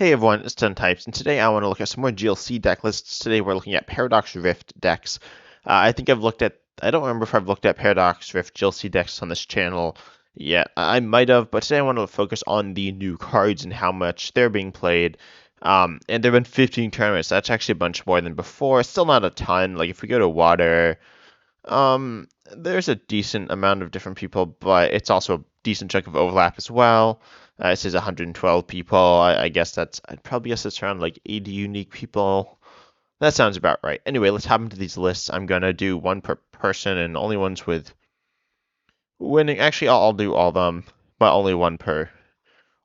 Hey everyone, it's 10 Types, and today I want to look at some more GLC deck lists. Today we're looking at Paradox Rift decks. I don't remember if I've looked at Paradox Rift GLC decks on this channel yet. I might have, but today I want to focus on the new cards and how much they're being played. And there have been 15 tournaments. That's actually a bunch more than before. Still not a ton. Like if we go to Water, there's a decent amount of different people, but it's also a decent chunk of overlap as well. It says 112 people. I'd probably guess it's around like 80 unique people. That sounds about right. Anyway, let's hop into these lists. I'm gonna do one per person and only ones with winning. Actually, I'll do all of them, but only one per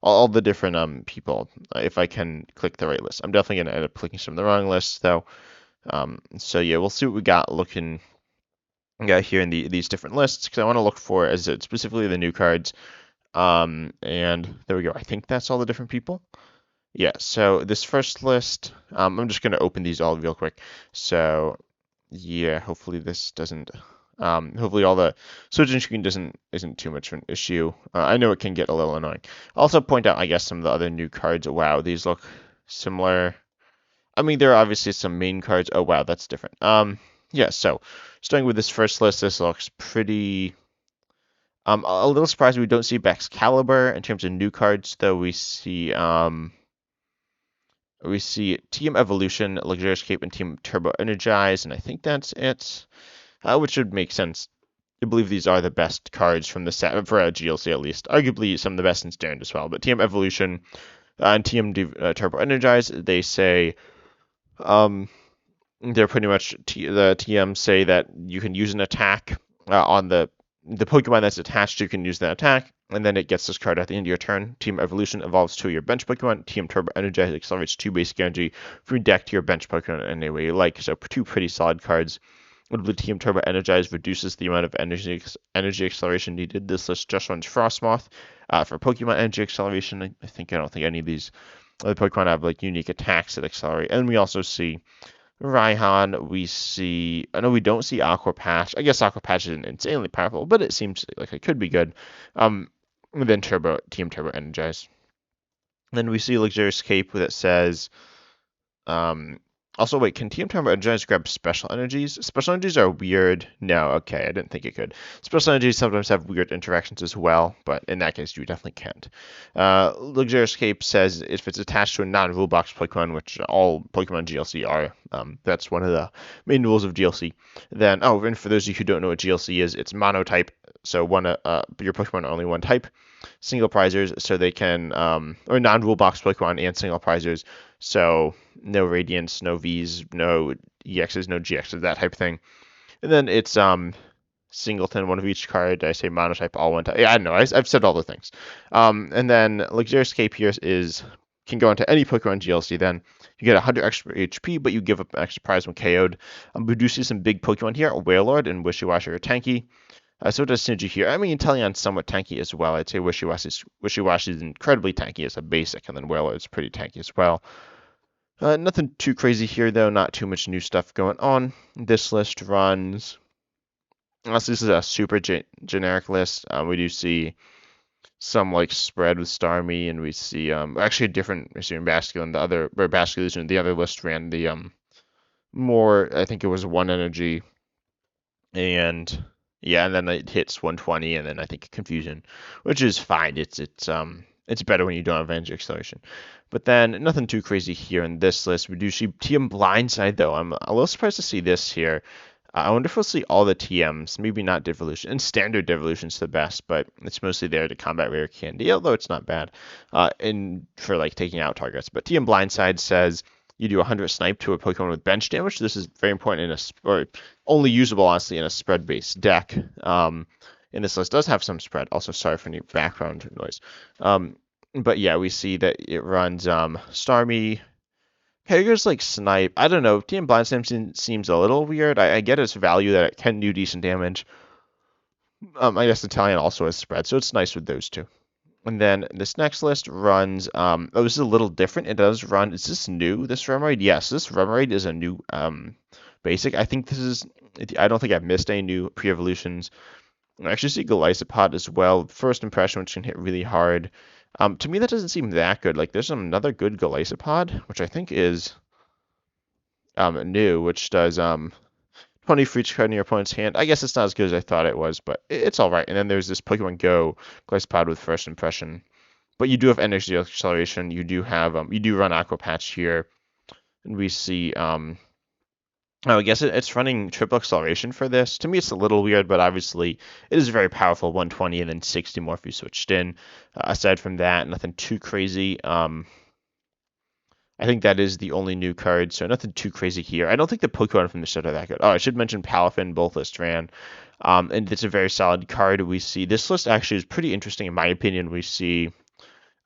all the different people. If I can click the right list, I'm definitely gonna end up clicking some of the wrong lists though. So yeah, we'll see what we got looking here in these different lists because I want to look for as it specifically the new cards. And there we go. I think that's all the different people. Yeah, so this first list, I'm just going to open these all real quick. So yeah, hopefully this doesn't, hopefully all the switching screen isn't too much of an issue. I know it can get a little annoying. I'll also point out, I guess, some of the other new cards. Wow, these look similar. I mean, there are obviously some main cards. Oh wow, that's different. Yeah, so starting with this first list, this looks pretty. A little surprised we don't see Excalibur in terms of new cards, though we see Team Evolution, Luxurious Cape, and Team Turbo Energize, and I think that's it, which would make sense. I believe these are the best cards from the set for a GLC at least. Arguably some of the best in Standard as well. But Team Evolution and Team Turbo Energize, they say they're pretty much the TMs say that you can use an attack on the Pokemon that's attached. You can use that attack, and then it gets this card at the end of your turn. Team Evolution evolves to your bench Pokemon. Team Turbo Energize accelerates 2 basic energy from your deck to your bench Pokemon in any way you like. So two pretty solid cards. Notably, Team Turbo Energize reduces the amount of energy acceleration needed. This list just runs Frostmoth for Pokemon energy acceleration. I don't think any of these other Pokemon have like unique attacks that accelerate. And we also see Raihan, we see. I know we don't see Aqua Patch. I guess Aqua Patch isn't insanely powerful, but it seems like it could be good. And then Team Turbo Energize. Then we see Luxurious Cape that says, also, wait, can Team Turbo Energize grab special energies? Special energies are weird. No, okay, I didn't think it could. Special energies sometimes have weird interactions as well, but in that case, you definitely can't. Luxurious Cape says if it's attached to a non-rule box Pokemon, which all Pokemon GLC are, that's one of the main rules of GLC. Then, and for those of you who don't know what GLC is, it's monotype, so your Pokemon are only one type. Single prizers, so they can, or non-rule box Pokemon and single prizers, so no Radiance, no Vs, no EXs, no GXs, that type of thing. And then it's singleton, one of each card. I say monotype, all one type. Yeah, I don't know. I've said all the things. And then Luxurious Cape here can go into any Pokemon GLC. Then you get 100 extra HP, but you give up an extra prize when KO'd. We do see some big Pokemon here. Wailord and Wishiwashi are tanky. So does Synergy here. I mean, Inteleon's somewhat tanky as well. I'd say Wishiwashi is incredibly tanky as a basic, and then Wailord's pretty tanky as well. Nothing too crazy here, though. Not too much new stuff going on. This list runs. Unless this is a super generic list, we do see some like spread with Starmie, and we see actually a different. We see in Basculin, the other list ran the more. I think it was 1 energy, and yeah, and then it hits 120, and then I think Confusion, which is fine. It's better when you don't have energy acceleration. But then nothing too crazy here in this list. We do see TM Blindside, though. I'm a little surprised to see this here. I wonder if we'll see all the TMs, maybe not Devolution. And Standard Devolution's the best, but it's mostly there to combat Rare Candy, although it's not bad for like taking out targets. But TM Blindside says you do 100 snipe to a Pokemon with bench damage. This is very important or only usable, honestly, in a spread-based deck. And this list does have some spread. Also, sorry for any background noise. But yeah, we see that it runs Starmie. Hager's like Snipe. I don't know. Team Blindside seems a little weird. I get its value that it can do decent damage. I guess Italian also has spread, so it's nice with those two. And then this next list runs. This is a little different. It does run. Is this new? This Remoraid? Yes, this Remoraid is a new basic. I think this is. I don't think I've missed any new pre-evolutions. I actually see Golisopod as well. First impression, which can hit really hard. To me, that doesn't seem that good. Like, there's another good Galacipod, which I think is new, which does 20 for each card in your opponent's hand. I guess it's not as good as I thought it was, but it's all right. And then there's this Pokemon Go Galacipod with First Impression. But you do have Energy Acceleration. You do have you do run Aqua Patch here, and we see oh, I guess it's running triple acceleration for this. To me, it's a little weird, but obviously it is very powerful. 120 and then 60 more if you switched in. Aside from that, nothing too crazy. I think that is the only new card, so nothing too crazy here. I don't think the Pokemon from the set are that good. Oh, I should mention Palafin, both lists ran. And it's a very solid card. We see this list actually is pretty interesting in my opinion. We see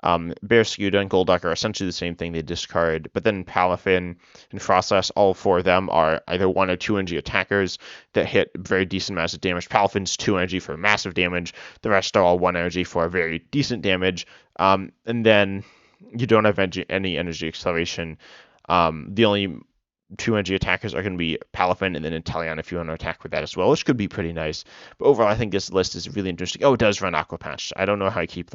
Barraskewda and Golduck are essentially the same thing. They discard, but then Palafin and Frostlass, all four of them are either 1 or 2 energy attackers that hit very decent amounts of damage. Palafin's 2 energy for massive damage. The rest are all 1 energy for very decent damage. And then you don't have any energy acceleration. The only 2 energy attackers are going to be Palafin and then Inteleon if you want to attack with that as well, which could be pretty nice. But overall, I think this list is really interesting. Oh, it does run Aqua Patch. I don't know how I keep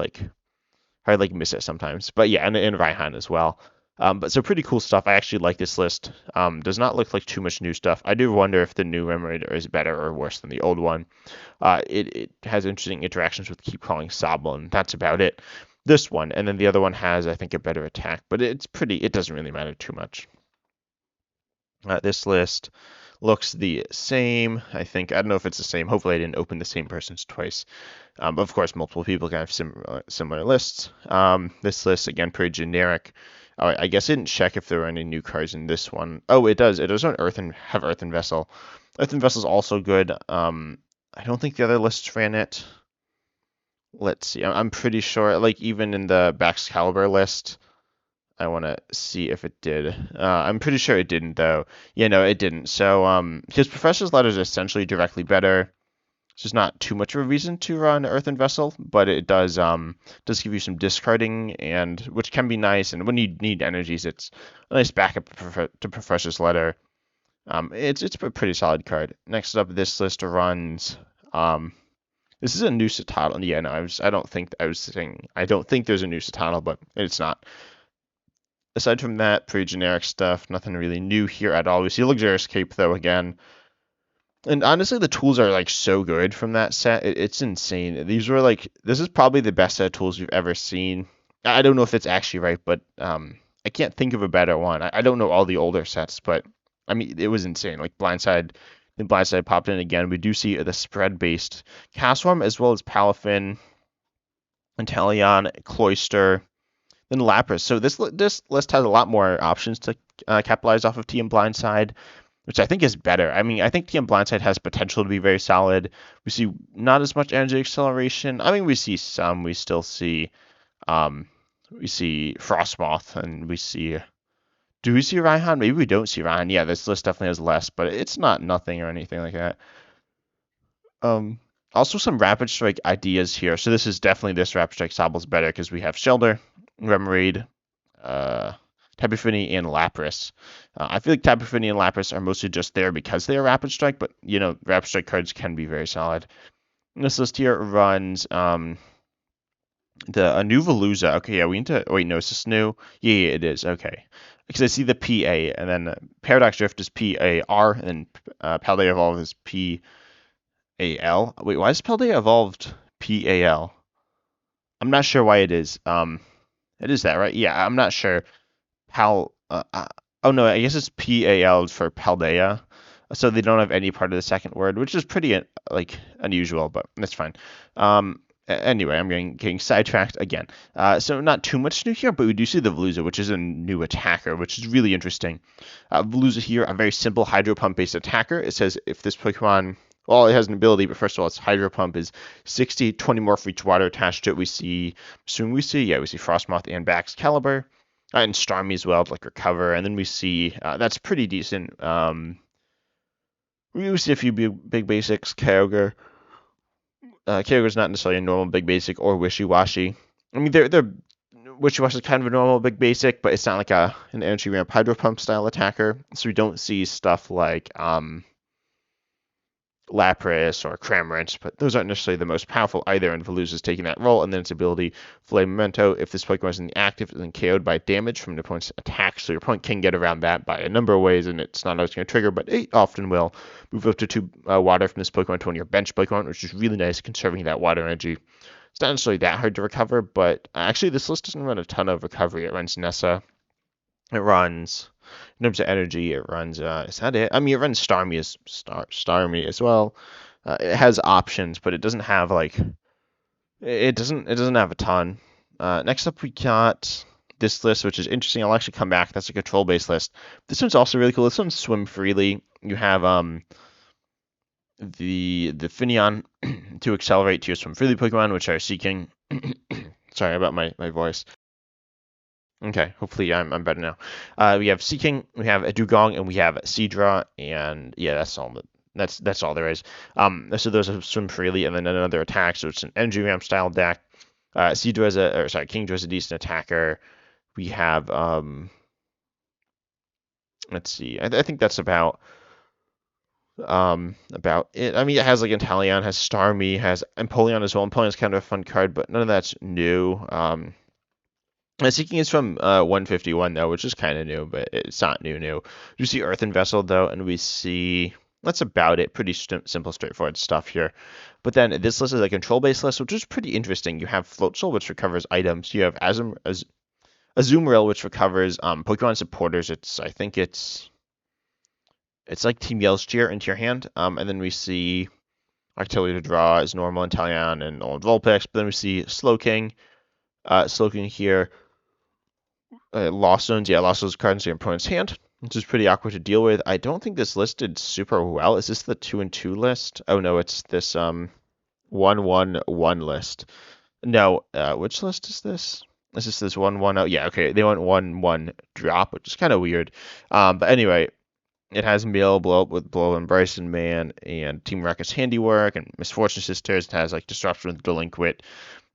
I miss it sometimes. But yeah, and Raihan as well. But so pretty cool stuff. I actually like this list. Does not look like too much new stuff. I do wonder if the new Remoraid is better or worse than the old one. It has interesting interactions with Keep Calling Sobble, and that's about it. This one, and then the other one has, I think, a better attack, but it doesn't really matter too much. This list looks the same, I think. I don't know if it's the same. Hopefully I didn't open the same person's twice. But of course, multiple people can have similar lists. This list, again, pretty generic. I guess I didn't check if there were any new cards in this one. Oh, it does. It does on Earthen Vessel. Earthen Vessel is also good. I don't think the other lists ran it. Let's see. I'm pretty sure, like, even in the Baxcalibur list, I want to see if it did. I'm pretty sure it didn't, though. Yeah, no, it didn't. So, his Professor's Letter is essentially directly better. It's just not too much of a reason to run Earthen Vessel, but it does give you some discarding, and which can be nice. And when you need energies, it's a nice backup to Professor's Letter. It's a pretty solid card. Next up, this list runs. This is a new Citadel. Yeah, no, I don't think there's a new Citadel, but it's not. Aside from that, pretty generic stuff. Nothing really new here at all. We see Luxurious Cape though again. And honestly, the tools are like so good from that set. It's insane. This is probably the best set of tools we've ever seen. I don't know if it's actually right, but I can't think of a better one. I don't know all the older sets, but I mean, it was insane. Like Blindside, then Blindside popped in again. We do see the spread-based Castform as well as Palafin, Inteleon, Cloyster, then Lapras. So this list has a lot more options to capitalize off of TM Blindside, which I think is better. I mean, I think TM Blindside has potential to be very solid. We see not as much energy acceleration. I mean, we see some. We still see, Frostmoth, and we see. Do we see Raihan? Maybe we don't see Raihan. Yeah, this list definitely has less, but it's not nothing or anything like that. Also some Rapid Strike ideas here. So this Rapid Strike Sobble's better because we have Shelter, Remoraid, Tapu Fini, and Lapras. I feel like Tapu Fini and Lapras are mostly just there because they are Rapid Strike, but you know, Rapid Strike cards can be very solid. And this list here runs a new Veluza. Okay, yeah, we need to. Wait, no, is this new? Yeah, it is. Okay, because I see the PA, and then Paradox Drift is PAR, and then Paldea Evolve is PAL. Wait, why is Paldea Evolved PAL? I'm not sure why it is. It is that, right? Yeah, I'm not sure. Oh no, I guess it's PAL for Paldea. So they don't have any part of the second word, which is pretty unusual, but that's fine. Anyway, I'm getting sidetracked again. So not too much new here, but we do see the Veluza, which is a new attacker, which is really interesting. Veluza here, a very simple Hydro Pump based attacker. It says if this Pokemon, well, it has an ability, but first of all, its Hydro Pump is 60, 20 more for each water attached to it. We see Frostmoth and Baxcalibur, and Starmie as well, like Recover, and then we see that's pretty decent. We see a few big basics, Kyogre. Kyogre's not necessarily a normal big basic or Wishy-Washy. I mean, they're Wishy-Washy is kind of a normal big basic, but it's not like an energy ramp Hydro Pump style attacker. So we don't see stuff like Lapras or Cramorant, but those aren't necessarily the most powerful either, and Veluza's taking that role, and then its ability, Flame Memento, if this Pokemon is in the active, is then KO'd by damage from the opponent's attack, so your opponent can get around that by a number of ways, and it's not always going to trigger, but it often will. Move up to 2 water from this Pokemon to one of your bench Pokemon, which is really nice, conserving that water energy. It's not necessarily that hard to recover, but actually this list doesn't run a ton of recovery. It runs Nessa, it runs... In terms of energy, it runs. Is that it? I mean, it runs Starmie as well. It has options, but it doesn't have like. It doesn't have a ton. Next up, we got this list, which is interesting. I'll actually come back. That's a control-based list. This one's also really cool. This one's Swim Freely. You have the Finneon to accelerate to your Swim Freely Pokemon, which are Seeking. Sorry about my voice. Okay, hopefully I'm better now. We have Seeking, we have a Dugong, and we have Seadra, and yeah, that's all there is. So those are Swim Freely, and then another attack. So it's an Energy Ramp style deck. Seadra Kingdra is a decent attacker. We have let's see. I think that's about it. I mean, it has like Inteleon, has Starmie, has Empoleon as well. Empoleon's kind of a fun card, but none of that's new. Seeking is from 151 though, which is kind of new, but it's not new. You see Earthen Vessel though, and we see that's about it. Pretty simple, straightforward stuff here. But then this list is a control-based list, which is pretty interesting. You have Float Soul, which recovers items. You have Azumarill, which recovers Pokemon supporters. I think it's like Team Yell's Cheer into your hand. And then we see Octillery to draw is normal Inteleon and old Vulpix. But then we see Slowking here. Lost Zones, Lost Zones cards in your opponent's hand, which is pretty awkward to deal with. I don't think this listed super well. Is this the 2-2 list? Oh no, it's this 1-1-1 list. No, which list is this? Is this 1-1? Oh yeah, okay. They went 1-1 drop, which is kind of weird. But anyway, it has Meal, Blow Up with Blow and Bryson Man, and Team Rocket's Handiwork, and Misfortune Sisters. It has like Disruption with Delinquent.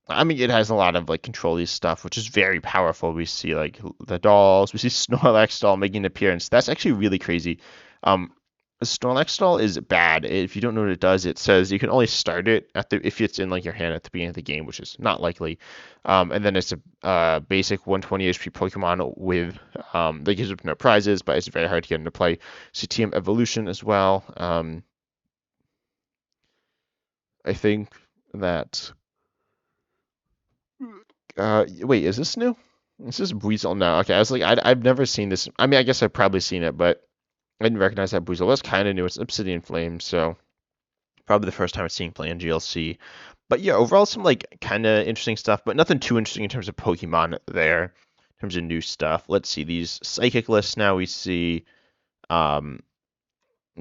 I mean, it has a lot of like control stuff, which is very powerful. We see like the dolls, we see Snorlax doll making an appearance. That's actually really crazy. Snorlax doll is bad. If you don't know what it does, it says you can only start it if it's in like your hand at the beginning of the game, which is not likely. And then it's a basic 120 HP Pokemon with that gives up no prizes, but it's very hard to get into play. CTM Evolution as well. I think that. Wait, is this new? This is Buizel now. Okay, I was like, I've never seen this. I mean, I guess I've probably seen it, but I didn't recognize that Buizel. That's kind of new. It's Obsidian Flame, so probably the first time I've seen play in GLC. But yeah, overall some like kind of interesting stuff, but nothing too interesting in terms of Pokemon there, in terms of new stuff. Let's see these Psychic lists now. We see there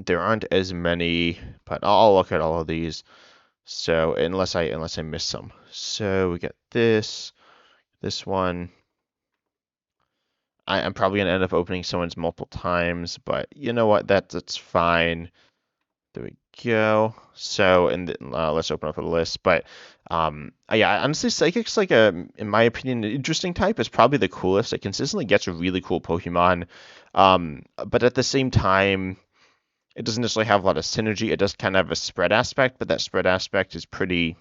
aren't as many, but I'll look at all of these. So unless I miss some. So we got this one. I'm probably gonna end up opening someone's multiple times, but you know what? That's fine. There we go. So and let's open up a list. But yeah, honestly, Psychic's like in my opinion, an interesting type. It's probably the coolest. It consistently gets a really cool Pokemon, but at the same time, it doesn't necessarily have a lot of synergy. It does kind of have a spread aspect, but that spread aspect is pretty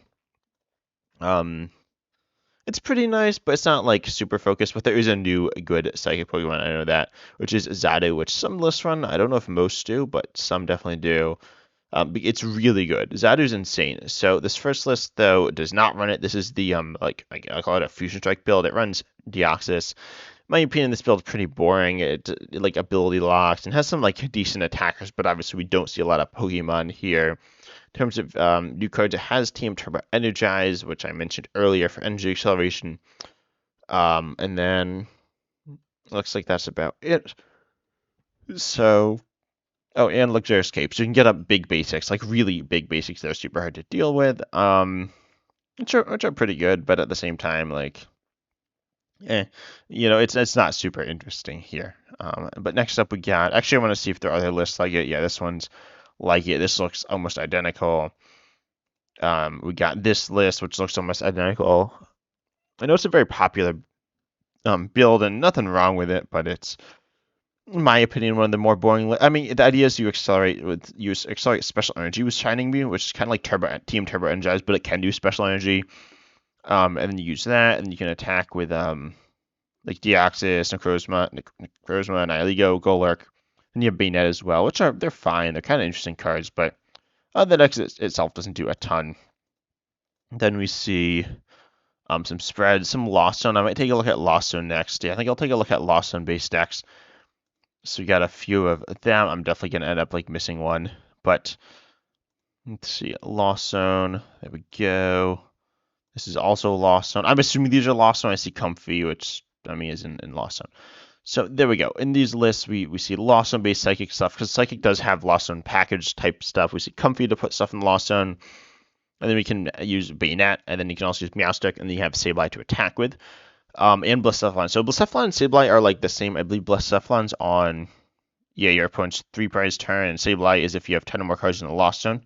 it's pretty nice, but it's not like super focused. But there is a new good Psychic Pokemon, I know that, which is Xatu, which some lists run. I don't know if most do, but some definitely do. It's really good. Xatu's insane. So this first list though does not run it. This is the I call it a Fusion Strike build. It runs Deoxys. In my opinion, this build is pretty boring. It like ability locks and has some like decent attackers, but obviously we don't see a lot of Pokemon here. In terms of new cards, it has Team Turbo Energize, which I mentioned earlier for energy acceleration. And then looks like that's about it. So, oh, and Luxurious Cape. So you can get up big basics, like really big basics that are super hard to deal with. Which are pretty good, but at the same time, like, it's not super interesting here. But next up we got, actually I want to see if there are other lists like it. Yeah, this one's like it. This looks almost identical. We got this list, which looks almost identical. I know it's a very popular build and nothing wrong with it, but it's in my opinion, one of the more boring. I mean, the idea is you accelerate special energy with Shining Beam, which is kind of like Team Turbo Energize, but it can do special energy. And then you use that, and you can attack with like Deoxys, Necrozma, Nihilego, Golurk, and you have Bayonet as well, which they're fine. They're kind of interesting cards, but the deck itself doesn't do a ton. Then we see some spreads, some Lost Zone. I might take a look at Lost Zone next. Yeah, I think I'll take a look at Lost Zone based decks. So we got a few of them. I'm definitely gonna end up like missing one, but let's see, Lost Zone. There we go. This is also Lost Zone. I'm assuming these are Lost Zone. I see Comfy, which I mean is in Lost Zone. So there we go. In these lists, we see Lost Zone based Psychic stuff because Psychic does have Lost Zone package type stuff. We see Comfy to put stuff in the Lost Zone, and then we can use Bayonet, and then you can also use Meowstick, and then you have Sableye to attack with, and Blacephalon. So Blacephalon and Sableye are like the same. I believe Blacephalon's on your opponent's 3 prize turn, and Sableye is if you have 10 or more cards in the Lost Zone.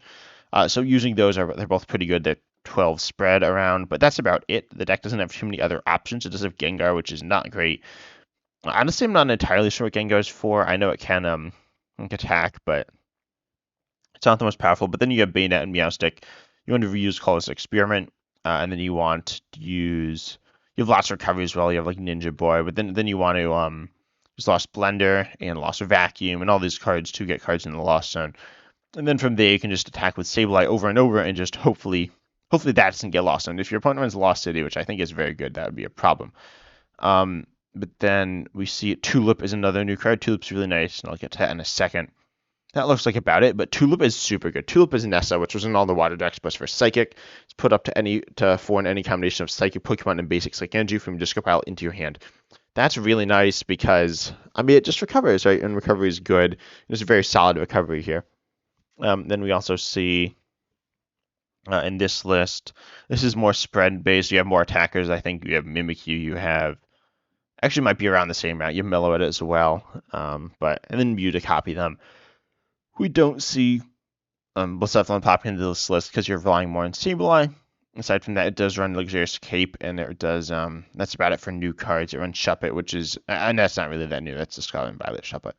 So using those they're both pretty good. They're 12 spread around, but that's about it. The deck doesn't have too many other options. It does have Gengar, which is not great. Honestly, I'm not entirely sure what Gengar is for. I know it can attack, but it's not the most powerful. But then you have Bayonet and Meowstick. You want to reuse Colorless Experiment, and then you want to use. You have lots of recovery as well. You have like Ninja Boy, but then you want to use Lost Blender and Lost Vacuum and all these cards to get cards in the Lost Zone. And then from there you can just attack with Sableye over and over, and just hopefully that doesn't get lost. And if your opponent runs Lost City, which I think is very good, that would be a problem. But then we see Tulip is another new card. Tulip's really nice, and I'll get to that in a second. That looks like about it, but Tulip is super good. Tulip is Nessa, which was in all the water decks, but for Psychic. It's put up to 4 in any combination of Psychic Pokemon and basic Psychic Energy from your discard pile into your hand. That's really nice because, I mean, it just recovers, right? And recovery is good. There's a very solid recovery here. Then we also see in this list, this is more spread based. You have more attackers. I think you have Mimikyu. You have actually might be around the same amount. You have Meloetta as well, and then Mew to copy them. We don't see Blacephalon popping into this list because you're relying more on Sableye. Aside from that, it does run Luxurious Cape, and it does. That's about it for new cards. It runs Shuppet, which is, and that's not really that new. That's the Scarlet and Violet Shuppet.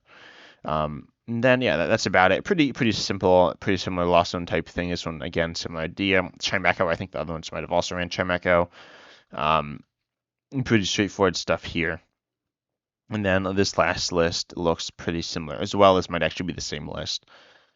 And then that's about it. Pretty simple, pretty similar Lost Zone type thing. This one again, similar idea. Chimecho, I think the other ones might have also ran Chimecho. Pretty straightforward stuff here. And then this last list looks pretty similar, as well as might actually be the same list.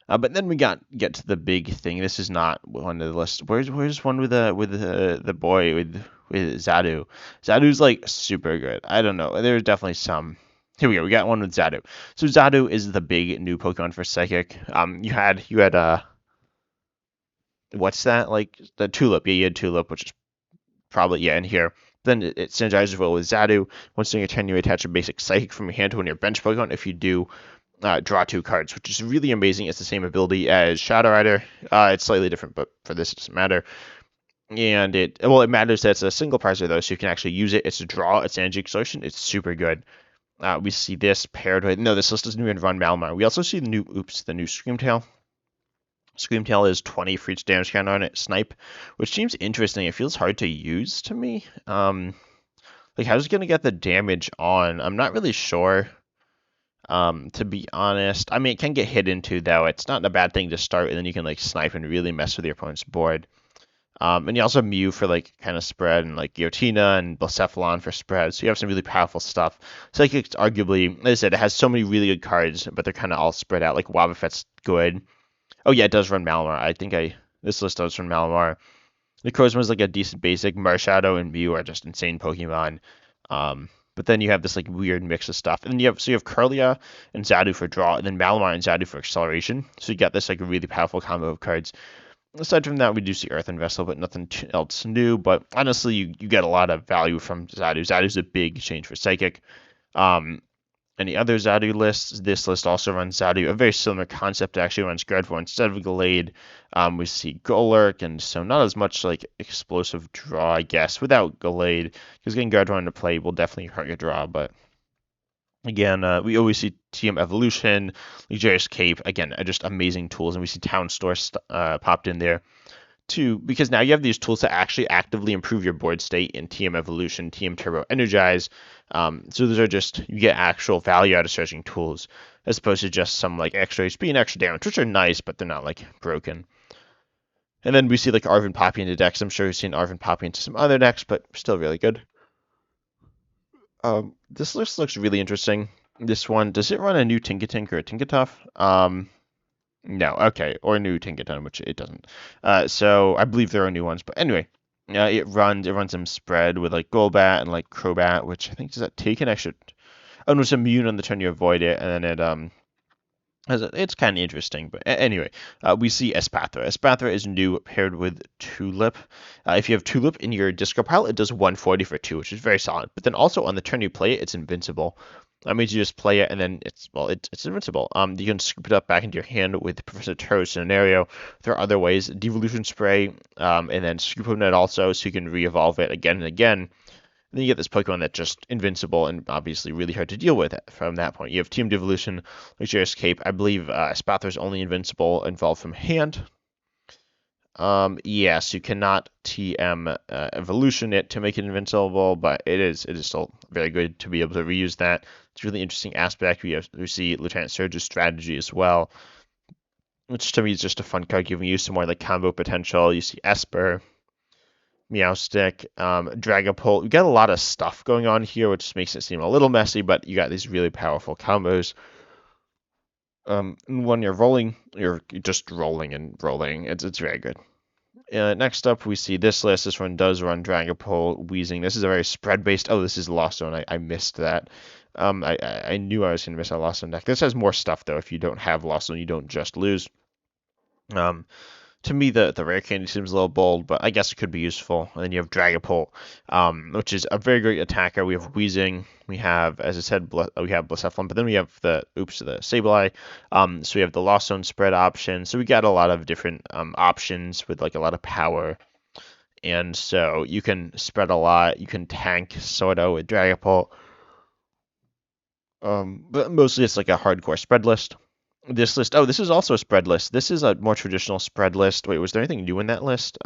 But then we get to the big thing. This is not one of the lists. Where's one with the boy with Xatu? Xatu's like super good. I don't know. There's definitely some. Here we go. We got one with Xatu. So Xatu is the big new Pokemon for Psychic. You had what's that, like the Tulip? Yeah, you had Tulip, which is probably in here. Then it synergizes well with Xatu. Once during a turn, you attach a basic Psychic from your hand to one of your bench Pokemon. If you do, draw 2 cards, which is really amazing. It's the same ability as Shadow Rider. It's slightly different, but for this it doesn't matter. And it matters that it's a single parser though, so you can actually use it. It's a draw. It's energy exhaustion. It's super good. We see this paired with this list doesn't even run Malamar. We also see the new Screamtail. Screamtail is 20 for each damage counter on it. Snipe, which seems interesting. It feels hard to use to me. Like how's it gonna get the damage on? I'm not really sure. To be honest, I mean it can get hit into though. It's not a bad thing to start, and then you can like snipe and really mess with your opponent's board. And you also have Mew for like kind of spread, and like Giratina and Blacephalon for spread. So you have some really powerful stuff. Psychic's arguably, like I said, it has so many really good cards, but they're kind of all spread out. Like Wobbuffet's good. Oh yeah, it does run Malamar. I think this list does run Malamar. Necrozma's like a decent basic. Marshadow and Mew are just insane Pokemon. But then you have this like weird mix of stuff, and then you have Kirlia and Xatu for draw, and then Malamar and Xatu for acceleration. So you got this like really powerful combo of cards. Aside from that, we do see Earthen Vessel, but nothing else new. But honestly, you get a lot of value from Xatu. Xatu's a big change for Psychic. Any other Xatu lists? This list also runs Xatu. A very similar concept actually runs Gradful instead of Gallade. We see Golurk, and so not as much like explosive draw, I guess, without Gallade. Because getting Gradful into play will definitely hurt your draw, but again, we always see TM Evolution, Luxurious Cape, again, just amazing tools, and we see Town Store popped in there. because now you have these tools to actually actively improve your board state in TM Evolution, TM Turbo Energize. So those are just, you get actual value out of searching tools as opposed to just some like extra HP and extra damage, which are nice, but they're not like broken. And then we see like Arven Poppy into decks. I'm sure you've seen Arven Poppy into some other decks, but still really good. This list looks really interesting. This one, does it run a new Tinkatink or a Tinkatuff? No, okay, or a new Tinkaton, which it doesn't. So I believe there are new ones, but anyway, it runs them spread with like Golbat and like Crobat, which I think does that take an extra. Oh no, it's immune on the turn you avoid it, and then it's kind of interesting, but anyway, we see Espathra. Espathra is new paired with Tulip. If you have Tulip in your discard pile, it does 140 for 2, which is very solid. But then also on the turn you play it, it's invincible. That means you just play it and then it's invincible. You can scoop it up back into your hand with Professor Turo's Scenario. There are other ways, Devolution Spray, and then Scoop on it also, so you can re-evolve it again and again. And then you get this Pokemon that's just invincible and obviously really hard to deal with from that point. You have Team Devolution, Luxurious Cape. I believe Spathra is only invincible involved from hand. Yes, you cannot TM Evolution it to make it invincible, but it is still very good to be able to reuse that. It's a really interesting aspect. We see Lieutenant Surge's strategy as well, which to me is just a fun card, giving you some more like combo potential. You see Esper, Meowstic, Dragapult. We got a lot of stuff going on here, which makes it seem a little messy, but you got these really powerful combos. When you're rolling, you're just rolling and rolling. It's very good. Next up, we see this list. This one does run Dragapult, Weezing. This is a very spread-based. Oh, this is Lost Zone. I missed that. I knew I was going to miss a Lost Zone deck. This has more stuff, though. If you don't have Lost Zone, you don't just lose. To me, the rare candy seems a little bold, but I guess it could be useful. And then you have Dragapult, which is a very great attacker. We have Weezing. We have, as I said, we have Blacephalon, but then we have the Sableye. So we have the Lost Zone spread option. So we got a lot of different options with like a lot of power. And so you can spread a lot. You can tank sort of with Dragapult. But mostly it's like a hardcore spread list. This list, this is also a spread list. This is a more traditional spread list. Wait, was there anything new in that list? Just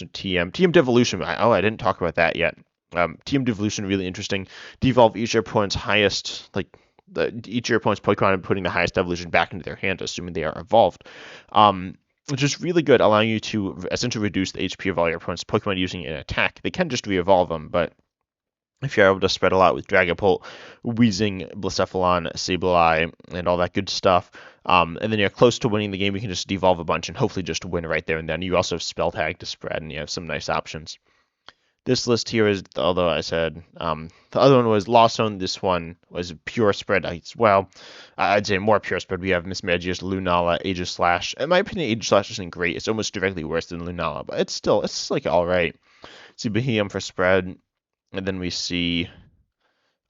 a TM Devolution. I didn't talk about that yet. TM Devolution, really interesting. Devolve each of your opponent's highest, each of your opponent's Pokemon and putting the highest evolution back into their hand, assuming they are evolved. Which is really good, allowing you to essentially reduce the HP of all your opponent's Pokemon using an attack. They can just re-evolve them, but if you're able to spread a lot with Dragapult, Weezing, Blacephalon, Sableye, and all that good stuff, and then you're close to winning the game, you can just devolve a bunch and hopefully just win right there and then. You also have Spell Tag to spread, and you have some nice options. This list here is, although I said the other one was Lost Zone, this one was pure spread as well. I'd say more pure spread. We have Mismagius, Lunala, Aegislash. In my opinion, Aegislash isn't great. It's almost directly worse than Lunala, but it's like all right. See Behemoth for spread. And then we see,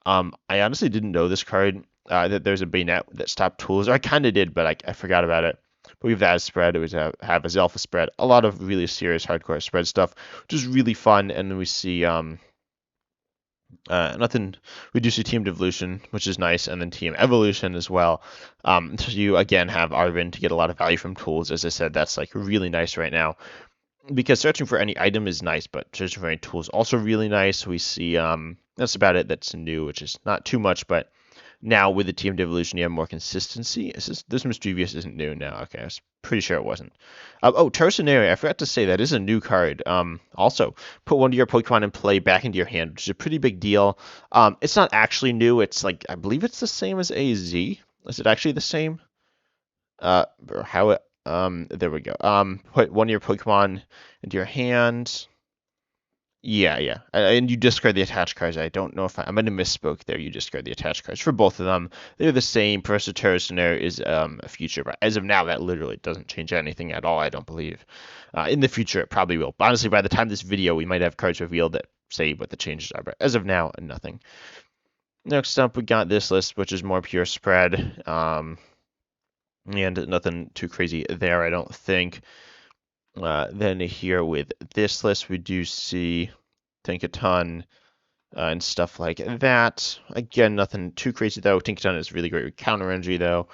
I honestly didn't know this card, that there's a Bayonet that stopped tools. Or I kind of did, but I forgot about it. But we have that as spread. It was have as alpha spread. A lot of really serious hardcore spread stuff, which is really fun. And then we see nothing. We do see Team Devolution, which is nice, and then Team Evolution as well. So you again have Arven to get a lot of value from tools. As I said, that's like really nice right now. Because searching for any item is nice, but searching for any tool is also really nice. We see, that's about it. That's new, which is not too much, but now with the Team Devolution, you have more consistency. This Mischievous isn't new now. Okay, I was pretty sure it wasn't. Tercenary, I forgot to say that is a new card. Also, put one of your Pokemon in play back into your hand, which is a pretty big deal. It's not actually new. It's like, I believe it's the same as AZ. Is it actually the same? How it... there we go. Put one of your Pokemon into your hand. Yeah. And you discard the attached cards. I don't know if I might have misspoke there. You discard the attached cards for both of them. They're the same. Professor Terracenaire is a future, but as of now, that literally doesn't change anything at all, I don't believe. In the future, it probably will. But honestly, by the time this video, we might have cards revealed that say what the changes are, but as of now, nothing. Next up, we got this list, which is more pure spread. And nothing too crazy there, I don't think. Then here with this list, we do see Tinkaton and stuff like that. Again, nothing too crazy though. Tinkaton is really great with counter energy though.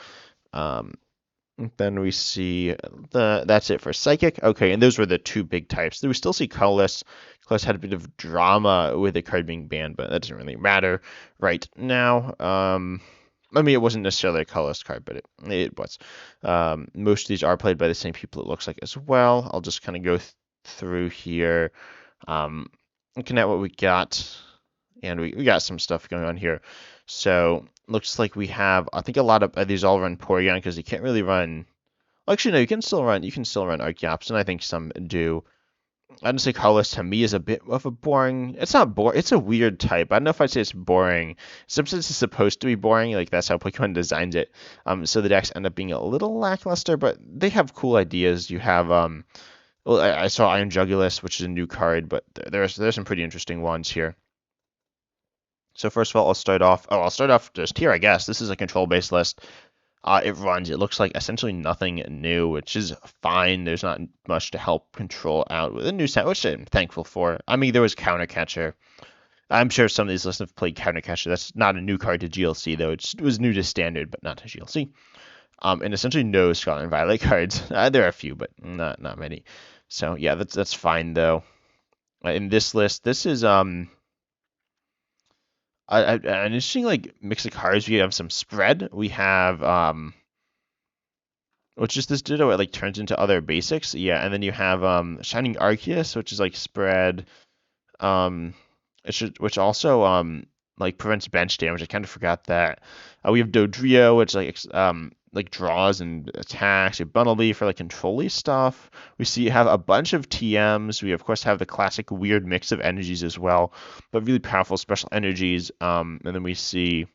Then we see that's it for Psychic. Okay, and those were the two big types. We still see Colorless. Colorless had a bit of drama with the card being banned, but that doesn't really matter right now. I mean, it wasn't necessarily a Colorless card, but it was. Most of these are played by the same people, it looks like, as well. I'll just kind of go through here, looking at what we got, and we got some stuff going on here. So looks like we have, I think a lot of these all run Porygon because you can't really run. Actually, no, you can still run Archeops, and I think some do. I don't say Colorless to me is a bit of a boring. It's not boring. It's a weird type. I don't know if I'd say it's boring. Sometimes it's supposed to be boring, like that's how Pokemon designs it. So the decks end up being a little lackluster, but they have cool ideas. You have well, I saw Iron Jugulus, which is a new card, but there's some pretty interesting ones here. So first of all, I'll start off just here, I guess. This is a control-based list. It looks like essentially nothing new, which is fine. There's not much to help control out with a new set, which I'm thankful for. I mean, there was Counter Catcher. I'm sure some of these lists have played Counter Catcher. That's not a new card to GLC, though. It was new to Standard, but not to GLC. And essentially no Scarlet and Violet cards. There are a few, but not many. So yeah, that's fine though. In this list, this is an interesting like mix of cards. We have some spread. We have which is this Ditto, it like turns into other basics. Yeah, and then you have Shining Arceus, which is like spread. Um which also like prevents bench damage. I kind of forgot that. We have Dodrio, which like draws and attacks. We have Bunnelby for like control-y stuff. We have a bunch of TMs. We of course have the classic weird mix of energies as well, but really powerful special energies. And then we see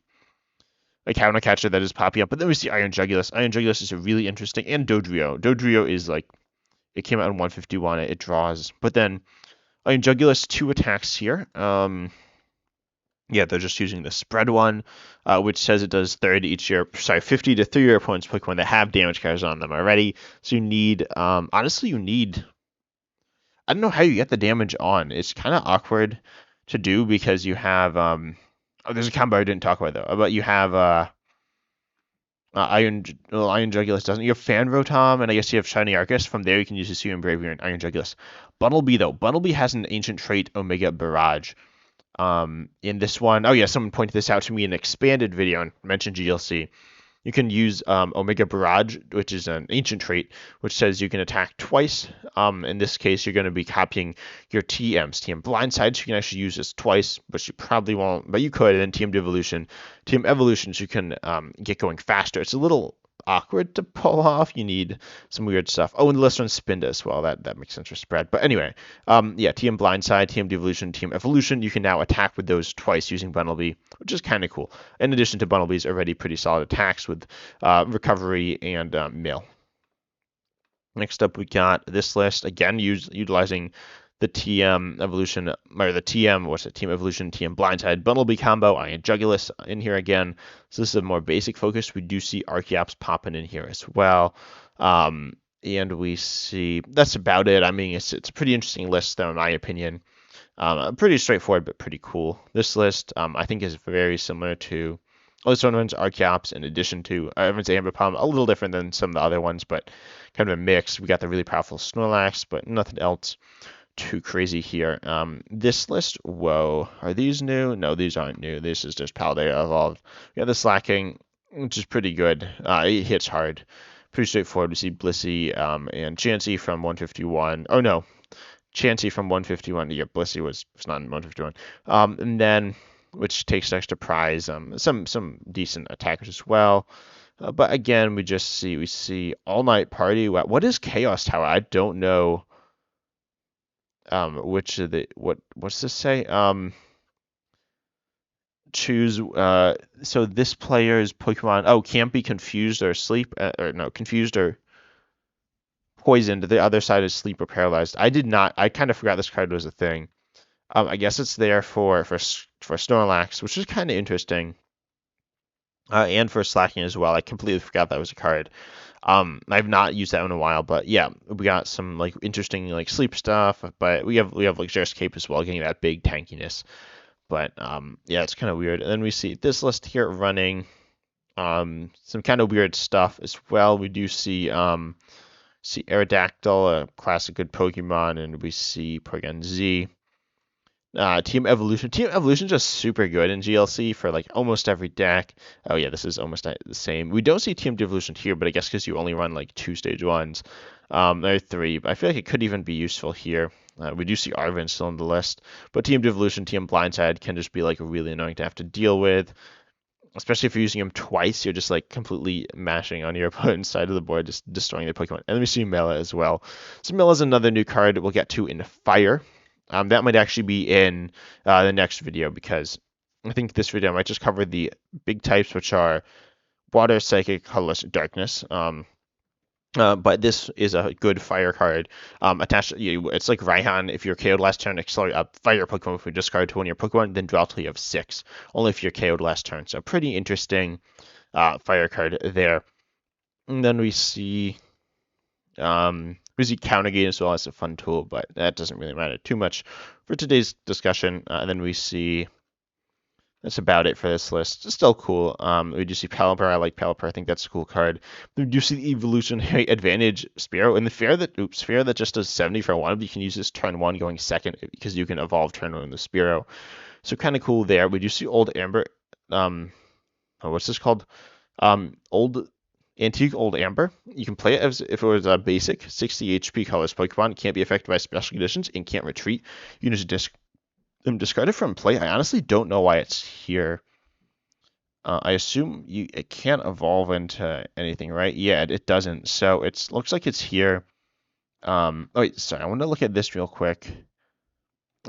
a Counter Catcher that is popping up. But then we see Iron Jugulus. Iron Jugulus is a really interesting, and Dodrio. Dodrio is like, it came out in 151. It draws, but then Iron Jugulus 2 attacks here. Yeah, they're just using the spread one, which says it does 50 to 3 your opponent's Pokemon that have damage cards on them already. So you need, honestly, I don't know how you get the damage on. It's kind of awkward to do because you have, there's a combo I didn't talk about though, but you have, Iron Jugulus doesn't. You have Fan Rotom, and I guess you have Shiny Arceus. From there, you can use the Hisuian Braviary and Iron Jugulus. Bunnelby, though. Bunnelby has an ancient trait, Omega Barrage. In this one, oh yeah, someone pointed this out to me in an expanded video and mentioned GLC. You can use Omega Barrage, which is an ancient trait, which says you can attack twice. In this case, you're going to be copying your TMs. TM Blindside, so you can actually use this twice, but you probably won't, but you could. And then TM Devolution. TM Evolution, so you can get going faster. It's a little awkward to pull off. You need some weird stuff. Oh, and the list runs Spinda as well. That makes sense for spread. But anyway, yeah, TM Blindside, TM Devolution, TM Evolution. You can now attack with those twice using Bunnelby, which is kind of cool. In addition to Bunnelby's already pretty solid attacks with Recovery and Mill. Next up, we got this list again, utilizing the TM Evolution, or the TM Evolution, TM Blindside, Bunnelby combo, Iron Jugulus in here again. So this is a more basic focus. We do see Archeops popping in here as well. And we see, that's about it. I mean, it's a pretty interesting list though, in my opinion. Pretty straightforward, but pretty cool. This list, I think, is very similar to, this one runs Archeops in addition to Evans Ambipom, a little different than some of the other ones, but kind of a mix. We got the really powerful Snorlax, but nothing else too crazy here. This list, whoa, are these new? No, these aren't new. This is just Paldea evolved. We got the Slacking, which is pretty good. It hits hard. Pretty straightforward. We see Blissey and Chansey from 151. Oh no, Chansey from 151. Yeah, Blissey was not in 151. And then, which takes extra prize. Some decent attackers as well. But again, we see All Night Party. What is Chaos Tower? I don't know. Which of the what's this say? Choose so this player's Pokemon can't be confused or confused or poisoned. The other side is sleep or paralyzed. I kind of forgot this card was a thing. I guess it's there for Snorlax, which is kind of interesting. And for Slacking as well. I completely forgot that was a card. I've not used that in a while, but yeah, we got some like interesting like sleep stuff, but we have like Luxurious Cape as well, getting that big tankiness. But yeah, it's kind of weird. And then we see this list here running Some kind of weird stuff as well. We do see Aerodactyl, a classic good Pokemon, and we see Porygon Z. Team Evolution. Team Evolution is just super good in GLC for like almost every deck. Oh yeah, this is almost the same. We don't see Team Evolution here, but I guess because you only run like 2 stage 1s. There are 3, but I feel like it could even be useful here. We do see Arven still on the list, but Team Devolution, Team Blindside can just be like really annoying to have to deal with, especially if you're using them twice. You're just like completely mashing on your opponent's side of the board, just destroying their Pokemon. And then we see Mela as well. So Mela is another new card that we'll get to in Fire. That might actually be in the next video, because I think this video might just cover the big types, which are Water, Psychic, Colorless, Darkness. But this is a good fire card. Attached, it's like Raihan. If you're KO'd last turn, accelerate a fire Pokemon. If you discard to one of your Pokemon, then draw till you have 6. Only if you're KO'd last turn. So pretty interesting fire card there. And then we see Counter Gate as well as a fun tool, but that doesn't really matter too much for today's discussion. And then we see. That's about it for this list. It's still cool. We do see Pelipper. I like Pelipper. I think that's a cool card. We do see the Evolutionary Advantage Spearow. And the Sphere that just does 70 for 1, but you can use this turn 1 going second, because you can evolve turn 1 in the Spearow. So kind of cool there. We do see Old Amber. What's this called? Antique Old Amber. You can play it as if it was a basic 60 HP colorless Pokemon. It can't be affected by special conditions and can't retreat. You can just discard it from play. I honestly don't know why it's here. I assume it can't evolve into anything, right? Yeah, it doesn't. So it looks like it's here. Oh wait, sorry. I want to look at this real quick.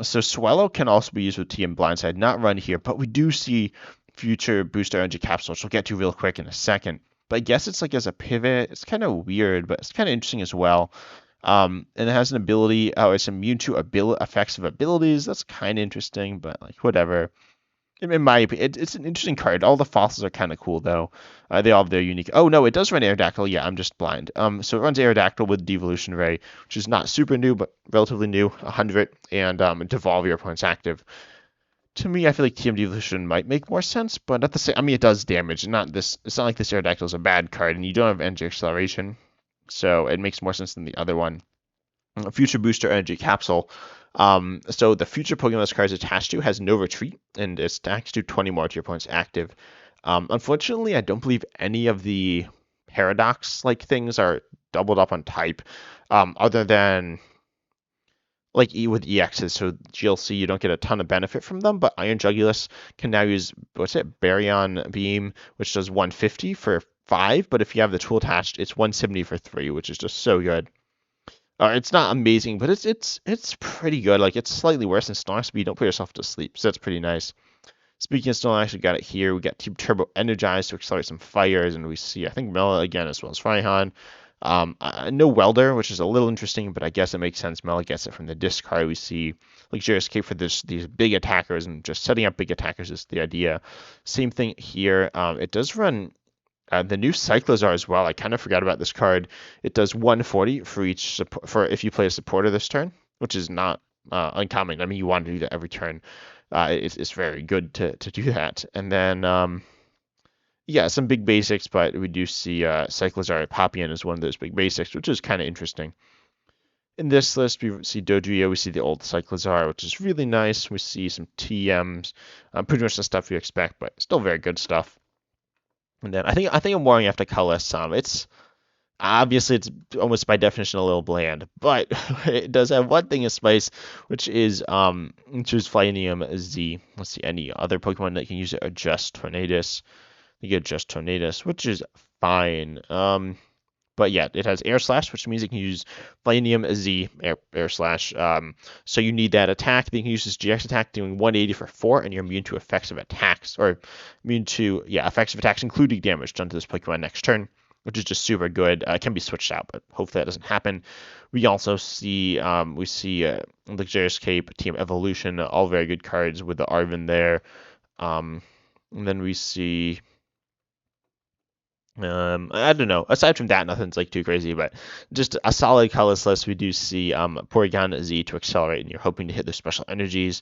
So Swallow can also be used with TM Blindside, not run here, but we do see future booster energy capsule, which we'll get to real quick in a second. But I guess it's like as a pivot. It's kind of weird, but it's kind of interesting as well. And it has an ability. Oh, it's immune to effects of abilities. That's kind of interesting, but like whatever. In my opinion, it's an interesting card. All the fossils are kind of cool though. They all have their unique. Oh no, it does run Aerodactyl. Yeah, I'm just blind. So it runs Aerodactyl with Devolution Ray, which is not super new, but relatively new. 100 and Devolve your opponent's active. To me, I feel like TM Devolution might make more sense, but at the same, I mean, it does damage. It's not like this Aerodactyl is a bad card, and you don't have energy acceleration. So it makes more sense than the other one. Future Booster Energy Capsule. So the future Pokemon this card is attached to has no retreat, and it stacks to 20 more to your opponent's active. Unfortunately, I don't believe any of the Paradox-like things are doubled up on type, other than like with EXs. So GLC, you don't get a ton of benefit from them, but Iron Jugulus can now use, Baryon Beam, which does 150 for 5, but if you have the tool attached, it's 170 for 3, which is just so good. It's not amazing, but it's pretty good. Like, it's slightly worse than Snorlax, but you don't put yourself to sleep, so that's pretty nice. Speaking of Snorlax, we got it here. We got Team Turbo Energized to accelerate some fires, and we see, I think, Mela again, as well as Raihan. No Welder, which is a little interesting, but I guess it makes sense. Mela gets it from the discard. We see Luxurious Escape for these big attackers, and just setting up big attackers is the idea. Same thing here. It does run the new Cyclozar as well. I kind of forgot about this card. It does 140 for each for if you play a supporter this turn, which is not uncommon. I mean, you want to do that every turn. It's very good to do that. And then yeah, some big basics, but we do see Cyclozar Papian as one of those big basics, which is kind of interesting. In this list, we see Dodrio, we see the old Cyclozar, which is really nice. We see some TMs, pretty much the stuff you expect, but still very good stuff. And then I think I'm warring after Colorless. It's obviously it's almost by definition a little bland, but it does have one thing of spice, which is Flyinium Z. Let's see, any other Pokemon that can use it are just Tornadus. You get just Tornadus, which is fine. But yeah, it has Air Slash, which means it can use Flyinium Z, Air Slash. So you need that attack. Then you can use this GX attack doing 180 for 4, and you're immune to effects of attacks, or immune to, effects of attacks, including damage done to this Pokemon next turn, which is just super good. It can be switched out, but hopefully that doesn't happen. We also see, Luxurious Cape, Team Evolution, all very good cards with the Arven there. And then we see... I don't know. Aside from that, nothing's like too crazy, but just a solid colorless list. We do see Porygon Z to accelerate, and you're hoping to hit their special energies.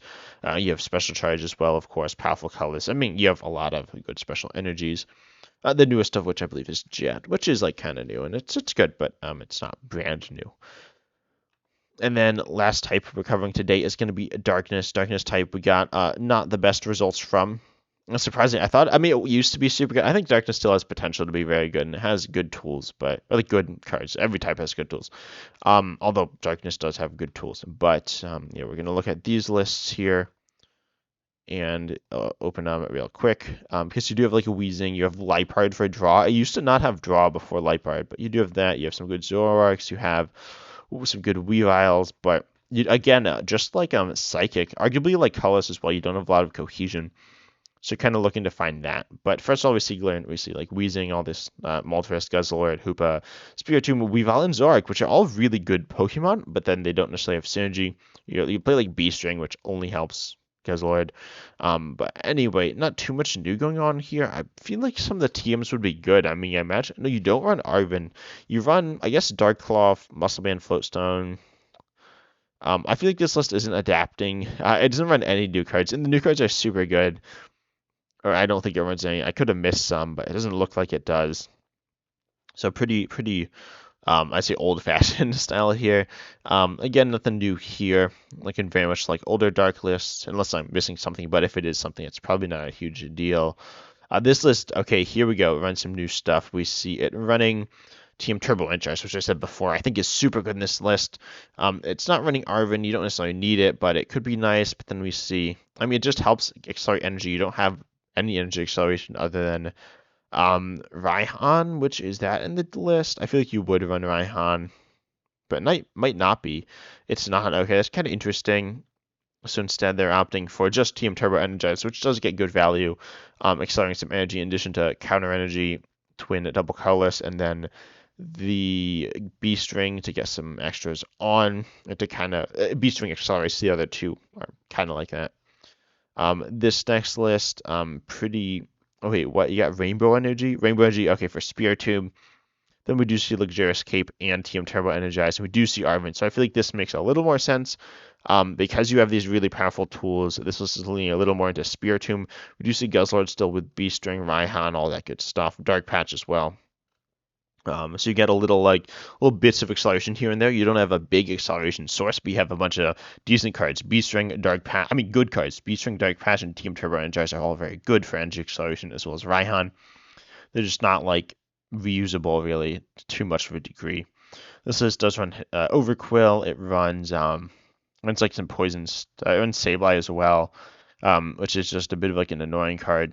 You have special charge as well, of course, powerful colors. I mean, you have a lot of good special energies. The newest of which I believe is Jet, which is like kind of new, and it's good, but it's not brand new. And then last type we're covering today is going to be Darkness. Darkness type we got not the best results from. Surprising, I mean, it used to be super good. I think Darkness still has potential to be very good, and it has good tools, but or like good cards. Every type has good tools. Although Darkness does have good tools. But yeah, we're gonna look at these lists here and open them real quick. Because you do have like a Weezing, you have Lipard for draw. I used to not have draw before Lipard, but you do have that. You have some good Zoroarks. You have some good Weaviles, but again, just like Psychic, arguably like Colorless as well, you don't have a lot of cohesion. So kind of looking to find that. But first of all, we see Glare, and we see like Weezing, all this Moltres, Guzzlord, Hoopa, Spiritomb, Weavile, and Zoroark, which are all really good Pokemon, but then they don't necessarily have synergy. You play like B-String, which only helps Guzzlord. But anyway, not too much new going on here. I feel like some of the TMs would be good. I mean, I imagine, no, you don't run Arven. You run, I guess, Dark Claw, Muscle Band, Floatstone. I feel like this list isn't adapting. It doesn't run any new cards, and the new cards are super good. Or I don't think it runs any. I could have missed some, but it doesn't look like it does. So pretty, I say old-fashioned style here. Again, nothing new here. Looking very much like older Dark lists, unless I'm missing something. But if it is something, it's probably not a huge deal. This list, okay, here we go. Run some new stuff. We see it running Team Turbo Interest, which I said before, I think is super good in this list. It's not running Arven. You don't necessarily need it, but it could be nice. But then we see, I mean, it just helps accelerate energy. You don't have any energy acceleration other than Raihan, which is that in the list? I feel like you would run Raihan, but might not be. It's not. Okay, that's kind of interesting. So instead, they're opting for just Team Turbo Energize, which does get good value, accelerating some energy in addition to counter energy, twin double colorless, and then the B string to get some extras on to kind of B string accelerates the other two are kind of like that. This next list, pretty. Oh wait, what? You got Rainbow Energy? Rainbow Energy, okay, for Spiritomb. Then we do see Luxurious Cape and Team Turbo Energize, and we do see Arven. So I feel like this makes a little more sense. Because you have these really powerful tools, this list is leaning a little more into Spiritomb. We do see Guzzlord still with B-String, Raihan, all that good stuff. Dark Patch as well. So you get a little bits of acceleration here and there. You don't have a big acceleration source, but you have a bunch of decent cards. B-String, Dark Patch, I mean good cards. B-String, Dark Patch, and Team Turbo Energize are all very good for energy acceleration, as well as Raihan. They're just not like reusable really to too much of a degree. This list does run Overquill. It runs like some poisons. It runs Sableye as well, which is just a bit of like an annoying card.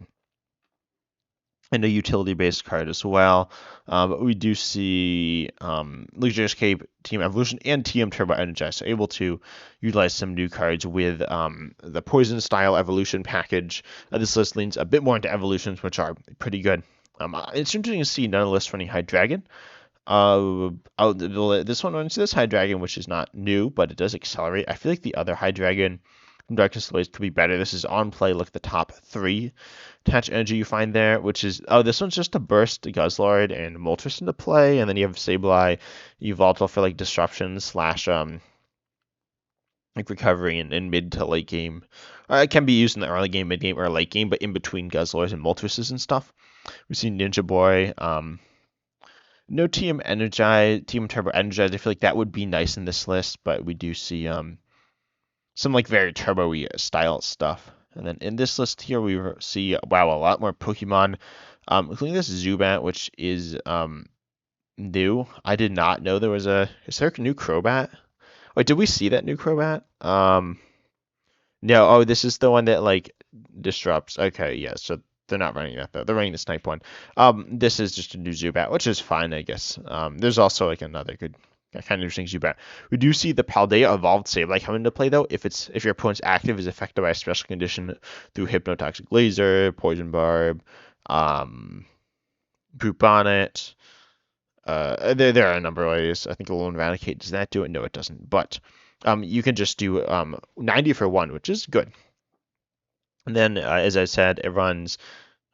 And a utility-based card as well. But we do see Luxurious Cape, Team Evolution, and Team Turbo Energize, so able to utilize some new cards with the Poison Style Evolution package. This list leans a bit more into Evolutions, which are pretty good. It's interesting to see none of the lists running Hydreigon. This one runs this Hydreigon, which is not new, but it does accelerate. I feel like the other Hydreigon from Darkness Delays could be better. This is on play. Look at the top 3 attach energy you find there, which is, this one's just a burst Guzzlord and Moltres into play, and then you have Sableye, Yveltal for like disruption / like recovery in mid to late game. It can be used in the early game, mid game, or late game, but in between Guzzlords and Moltreses and stuff. We see Ninja Boy. No Team Turbo Energize. I feel like that would be nice in this list, but we do see some like very turbo-y style stuff. And then in this list here, we see, wow, a lot more Pokemon, including this Zubat, which is new. I did not know there was is there a new Crobat? Wait, did we see that new Crobat? No, this is the one that like disrupts. Okay, yeah, so they're not running that though. They're running the Snipe one. This is just a new Zubat, which is fine, I guess. There's also like another good kind of interesting Zubat. We do see the Paldea Evolved Sableye come into play though. If your opponent's active is affected by a special condition through Hypnotoxic Laser, Poison Barb, Poop Bonnet. There are a number of ways. I think Alone Eradicate, does that do it? No, it doesn't. But you can just do 90 for 1, which is good. And then, as I said, it runs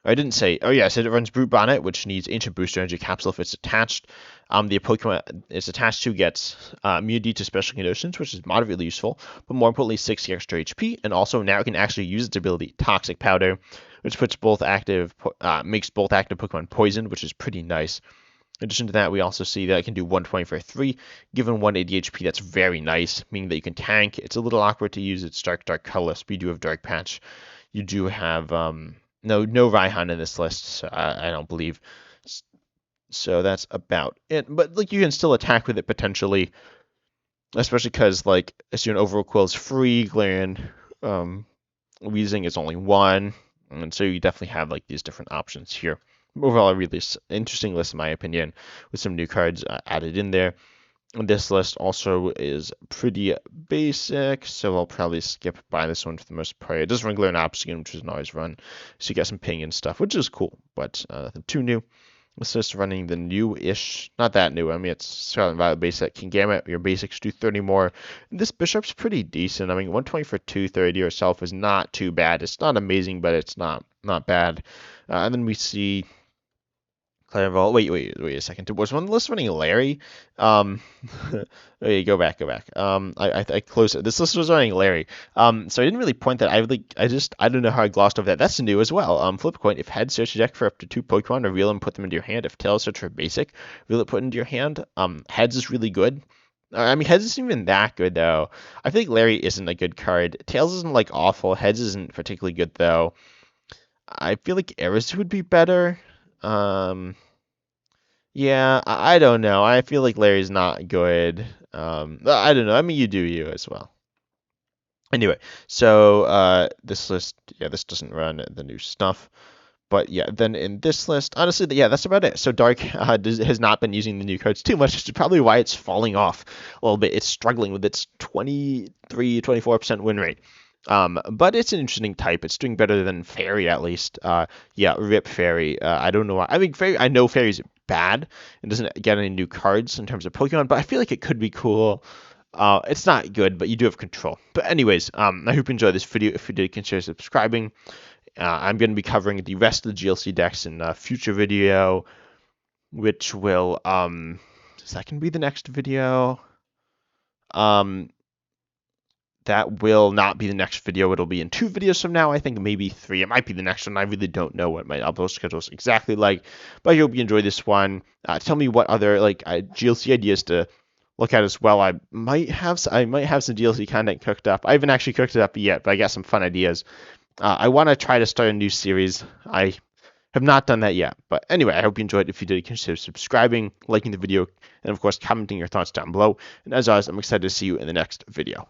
I didn't say. Oh yeah, I said it runs Brute Bonnet, which needs Ancient Booster Energy Capsule if it's attached. The Pokemon it's attached to gets immunity to special conditions, which is moderately useful, but more importantly, 60 extra HP, and also now it can actually use its ability Toxic Powder, which puts makes both active Pokemon poisoned, which is pretty nice. In addition to that, we also see that it can do 120 for 3. Given 180 HP, that's very nice, meaning that you can tank. It's a little awkward to use its Dark Colorless, but you do have Dark Patch. You do have no Raihan in this list, so I don't believe. So that's about it. But like you can still attack with it potentially, especially because like Assume Overall Quill is free, Galarian Weezing is only 1, and so you definitely have like these different options here. Overall, a really interesting list in my opinion, with some new cards added in there. And this list also is pretty basic, so I'll probably skip by this one for the most part. It does run Galarian Obstacle, which is an always run, so you get some ping and stuff, which is cool, but nothing too new. It's just running the new-ish, not that new. I mean, it's Scarlet and Violet basic. Kingambit, your basics do 30 more. And this Bishop's pretty decent. I mean, 120 for 230 yourself is not too bad. It's not amazing, but it's not bad. And then we see Clairvolt. Wait a second. Was one list running Larry? Wait, go back. I closed it. This list was running Larry. So I didn't really point that. I don't know how I glossed over that. That's new as well. Flip a coin. If head search your deck for up to 2 Pokemon, reveal them, put them into your hand. If tails search for basic, reveal it, put into your hand. Heads is really good. I mean, Heads isn't even that good though. I think Larry isn't a good card. Tails isn't like awful. Heads isn't particularly good though. I feel like Eris would be better. Yeah, I don't know. I feel like Larry's not good. I don't know. I mean, you do you as well. Anyway, so this list, yeah, this doesn't run the new stuff. But yeah, then in this list, honestly, yeah, that's about it. So Dark has not been using the new cards too much, which is probably why it's falling off a little bit. It's struggling with its 24% win rate. But it's an interesting type. It's doing better than Fairy at least. Yeah, Rip Fairy. I don't know why. I mean, Fairy. I know Fairy's bad and doesn't get any new cards in terms of Pokemon, but I feel like it could be cool. It's not good, but you do have control. But anyways, I hope you enjoyed this video. If you did, consider subscribing. I'm going to be covering the rest of the GLC decks in a future video, which will is that going to be the next video? That will not be the next video. It'll be in 2 videos from now. I think maybe 3. It might be the next one. I really don't know what my upload schedule is exactly like, but I hope you enjoy this one. Tell me what other GLC ideas to look at as well. I might have some GLC content cooked up. I haven't actually cooked it up yet, but I got some fun ideas. I want to try to start a new series. I have not done that yet. But anyway, I hope you enjoyed. If you did, consider subscribing, liking the video, and of course, commenting your thoughts down below. And as always, I'm excited to see you in the next video.